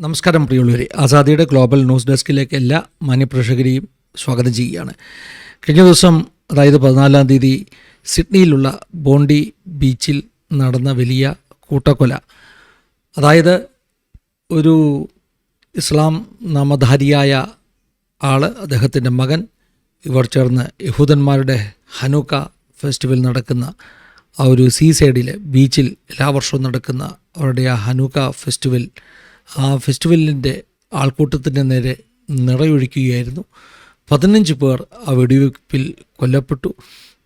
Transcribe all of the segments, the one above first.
നമസ്കാരം പ്രിയമുള്ളവരെ, ആസാദിയുടെ global news ഡെസ്കിലേക്ക് എല്ലാ മാന്യപ്രേക്ഷകരെയും സ്വാഗതം ചെയ്യുകയാണ്. കഴിഞ്ഞ ദിവസം, അതായത് 14-ാം തീയതി, സിഡ്നിയിലുള്ള ബോണ്ടി ബീച്ചിൽ നടന്ന വലിയ കൂട്ടക്കൊല, അതായത് ഒരു ഇസ്ലാം നാമധാരിയായ ആൾ, അദ്ദേഹത്തിൻ്റെ മകൻ, ഇവർ ചേർന്ന് യഹൂദന്മാരുടെ ഹനൂക്ക ഫെസ്റ്റിവൽ നടക്കുന്ന ആ ഒരു സീസൈഡിൽ ബീച്ചിൽ എല്ലാ വർഷവും നടക്കുന്ന അവരുടെ ആ ഹനൂക്ക ഫെസ്റ്റിവൽ, ആ ഫെസ്റ്റിവലിൻ്റെ ആൾക്കൂട്ടത്തിൻ്റെ നേരെ നിറയൊഴിക്കുകയായിരുന്നു. 15 പേർ ആ വെടിവെപ്പിൽ കൊല്ലപ്പെട്ടു.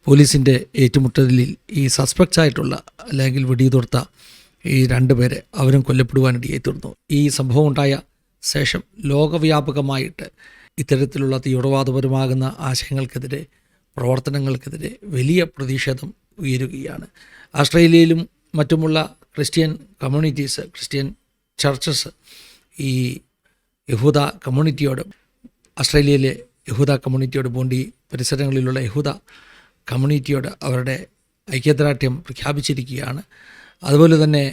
പോലീസിൻ്റെ ഏറ്റുമുട്ടലിൽ ഈ സസ്പെക്ട്സ് ആയിട്ടുള്ള, അല്ലെങ്കിൽ വെടിയുതിർത്ത ഈ 2 പേരെ അവരും കൊല്ലപ്പെടുവാനിടയായി തീർന്നു. ഈ സംഭവം ഉണ്ടായ ശേഷം ലോകവ്യാപകമായിട്ട് ഇത്തരത്തിലുള്ള തീവ്രവാദപരമാകുന്ന ആശയങ്ങൾക്കെതിരെ, പ്രവർത്തനങ്ങൾക്കെതിരെ വലിയ പ്രതിഷേധം ഉയരുകയാണ്. ഓസ്ട്രേലിയയിലും മറ്റുമുള്ള ക്രിസ്ത്യൻ കമ്മ്യൂണിറ്റീസ്, ക്രിസ്ത്യൻ ചർച്ചസ് ഈ യഹൂദ കമ്മ്യൂണിറ്റിയോട്, ഓസ്ട്രേലിയയിലെ യഹൂദ കമ്മ്യൂണിറ്റിയോട്, ബോണ്ടി പരിസരങ്ങളിലുള്ള യഹൂദ കമ്മ്യൂണിറ്റിയോട് അവരുടെ ഐക്യദാർഢ്യം പ്രഖ്യാപിച്ചിരിക്കുകയാണ്. അതുപോലെ തന്നെ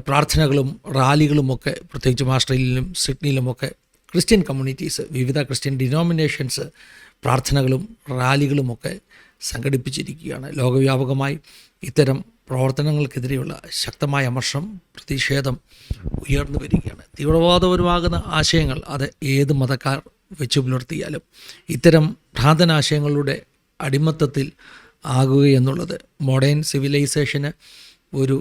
പ്രാർത്ഥനകളും റാലികളുമൊക്കെ, പ്രത്യേകിച്ചും ഓസ്ട്രേലിയയിലും സിഡ്നിയിലുമൊക്കെ ക്രിസ്ത്യൻ കമ്മ്യൂണിറ്റീസ്, വിവിധ ക്രിസ്ത്യൻ ഡിനോമിനേഷൻസ് പ്രാർത്ഥനകളും റാലികളുമൊക്കെ സംഘടിപ്പിച്ചിരിക്കുകയാണ്. ലോകവ്യാപകമായി ഇത്തരം പ്രവർത്തനങ്ങൾക്കെതിരെയുള്ള ശക്തമായ അമർഷം, പ്രതിഷേധം ഉയർന്നു വരികയാണ്. തീവ്രവാദപരമാകുന്ന ആശയങ്ങൾ അത് ഏത് മതക്കാർ വെച്ചു പുലർത്തിയാലും ഇത്തരം ഭ്രാന്തനാശയങ്ങളുടെ അടിമത്തത്തിൽ ആകുകയെന്നുള്ളത് മോഡേൺ സിവിലൈസേഷന് ഒരു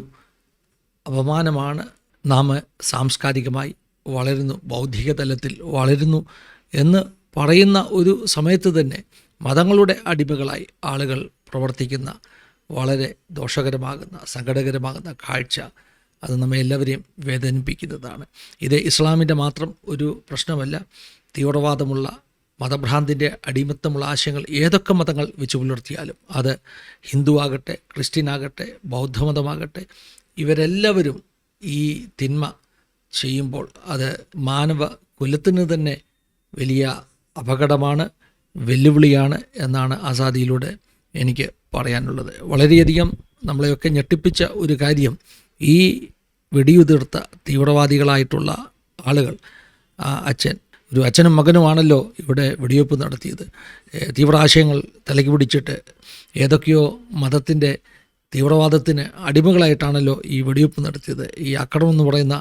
അപമാനമാണ്. നാം സാംസ്കാരികമായി വളരുന്നു, ബൗദ്ധിക തലത്തിൽ വളരുന്നു എന്ന് പറയുന്ന ഒരു സമയത്ത് തന്നെ മതങ്ങളുടെ അടിമകളായി ആളുകൾ പ്രവർത്തിക്കുന്ന വളരെ ദോഷകരമാകുന്ന, സങ്കടകരമാകുന്ന കാഴ്ച, അത് നമ്മെ എല്ലാവരെയും വേദനിപ്പിക്കുന്നതാണ്. ഇത് ഇസ്ലാമിൻ്റെ മാത്രം ഒരു പ്രശ്നമല്ല. തീവ്രവാദമുള്ള, മതഭ്രാന്തിൻ്റെ അടിമത്തമുള്ള ആശയങ്ങൾ ഏതൊക്കെ മതങ്ങൾ വെച്ച് പുലർത്തിയാലും, അത് ഹിന്ദു ആകട്ടെ, ക്രിസ്ത്യൻ ആകട്ടെ, ബൗദ്ധമതമാകട്ടെ, ഇവരെല്ലാവരും ഈ തിന്മ ചെയ്യുമ്പോൾ അത് മാനവ കുലത്തിന് തന്നെ വലിയ അപകടമാണ്, വെല്ലുവിളിയാണ് എന്നാണ് ആസാദിയിലൂടെ എനിക്ക് പറയാനുള്ളത്. വളരെയധികം നമ്മളെയൊക്കെ ഞെട്ടിപ്പിച്ച ഒരു കാര്യം, ഈ വെടിയുതിർത്ത തീവ്രവാദികളായിട്ടുള്ള ആളുകൾ, ഒരു അച്ഛനും മകനുമാണല്ലോ ഇവിടെ വെടിവെപ്പ് നടത്തിയത്. തീവ്രാശയങ്ങൾ തലയ്ക്ക് പിടിച്ചിട്ട് ഏതൊക്കെയോ മതത്തിൻ്റെ തീവ്രവാദത്തിന് അടിമകളായിട്ടാണല്ലോ ഈ വെടിവെപ്പ് നടത്തിയത്. ഈ അക്രം എന്ന് പറയുന്ന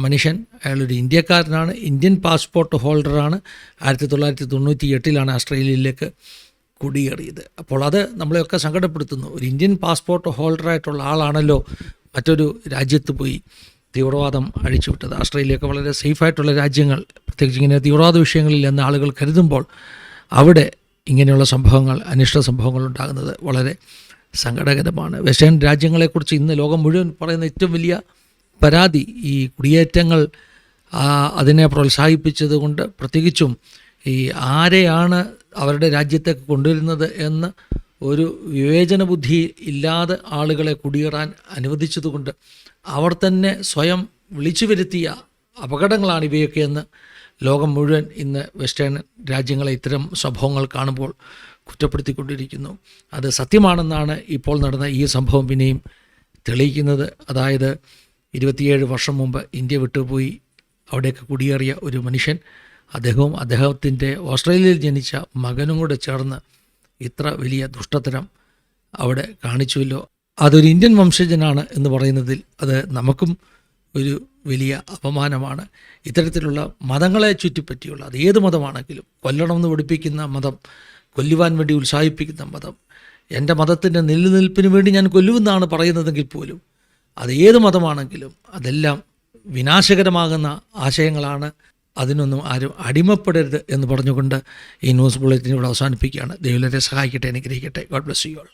മനുഷ്യൻ, അയാളൊരു ഇന്ത്യക്കാരനാണ്, ഇന്ത്യൻ പാസ്പോർട്ട് ഹോൾഡറാണ്. 1998 ഓസ്ട്രേലിയയിലേക്ക് കുടിയേറിയത്. അപ്പോൾ അത് നമ്മളെയൊക്കെ സങ്കടപ്പെടുത്തുന്നു. ഒരു ഇന്ത്യൻ പാസ്പോർട്ട് ഹോൾഡറായിട്ടുള്ള ആളാണല്ലോ മറ്റൊരു രാജ്യത്ത് പോയി തീവ്രവാദം അഴിച്ചുവിട്ടത്. ഓസ്ട്രേലിയയൊക്കെ വളരെ സേഫായിട്ടുള്ള രാജ്യങ്ങൾ, പ്രത്യേകിച്ച് ഇങ്ങനെ തീവ്രവാദ വിഷയങ്ങളിൽ എന്ന് ആളുകൾ കരുതുമ്പോൾ അവിടെ ഇങ്ങനെയുള്ള സംഭവങ്ങൾ, അനിഷ്ട സംഭവങ്ങൾ ഉണ്ടാകുന്നത് വളരെ സങ്കടകരമാണ്. വെസ്റ്റേൺ രാജ്യങ്ങളെക്കുറിച്ച് ഇന്ന് ലോകം മുഴുവൻ പറയുന്ന ഏറ്റവും വലിയ പരാതി ഈ കുടിയേറ്റങ്ങൾ, അതിനെ പ്രോത്സാഹിപ്പിച്ചത് കൊണ്ട്, പ്രത്യേകിച്ചും ഈ ആരെയാണ് അവരുടെ രാജ്യത്തേക്ക് കൊണ്ടുവരുന്നത് എന്ന് ഒരു വിവേചന ബുദ്ധി ഇല്ലാതെ ആളുകളെ കുടിയേറാൻ അനുവദിച്ചതുകൊണ്ട് അവർ തന്നെ സ്വയം വിളിച്ചു വരുത്തിയ അപകടങ്ങളാണ് ഇവയൊക്കെ എന്ന് ലോകം മുഴുവൻ ഇന്ന് വെസ്റ്റേൺ രാജ്യങ്ങളെ ഇത്തരം സംഭവങ്ങൾ കാണുമ്പോൾ കുറ്റപ്പെടുത്തിക്കൊണ്ടിരിക്കുന്നു. അത് സത്യമാണെന്നാണ് ഇപ്പോൾ നടന്ന ഈ സംഭവം പിന്നെയും തെളിയിക്കുന്നത്. അതായത് 27 വർഷം മുമ്പ് ഇന്ത്യ വിട്ടുപോയി അവിടേക്ക് കുടിയേറിയ ഒരു മനുഷ്യൻ, അദ്ദേഹവും അദ്ദേഹത്തിൻ്റെ ഓസ്ട്രേലിയയിൽ ജനിച്ച മകനും കൂടെ ചേർന്ന് ഇത്ര വലിയ ദുഷ്ടത്തരം അവിടെ കാണിച്ചുവല്ലോ. അതൊരു ഇന്ത്യൻ വംശജനാണ് എന്ന് പറയുന്നതിൽ അത് നമുക്കും ഒരു വലിയ അപമാനമാണ്. ഇത്തരത്തിലുള്ള മതങ്ങളെ ചുറ്റിപ്പറ്റിയുള്ള, അത് ഏത് മതമാണെങ്കിലും, കൊല്ലണമെന്ന് പഠിപ്പിക്കുന്ന മതം, കൊല്ലുവാൻ വേണ്ടി ഉത്സാഹിപ്പിക്കുന്ന മതം, എൻ്റെ മതത്തിൻ്റെ നിലനിൽപ്പിന് വേണ്ടി ഞാൻ കൊല്ലുമെന്നാണ് പറയുന്നതെങ്കിൽ പോലും, അത് ഏത് മതമാണെങ്കിലും അതെല്ലാം വിനാശകരമാകുന്ന ആശയങ്ങളാണ്. അതിനൊന്നും ആരും അടിമപ്പെടരുത് എന്ന് പറഞ്ഞുകൊണ്ട് ഈ ന്യൂസ് ബുള്ളറ്റിൻ ഇവിടെ അവസാനിപ്പിക്കുകയാണ്. ദൈവം സഹായിക്കട്ടെ, അനുഗ്രഹിക്കട്ടെ. God bless you all.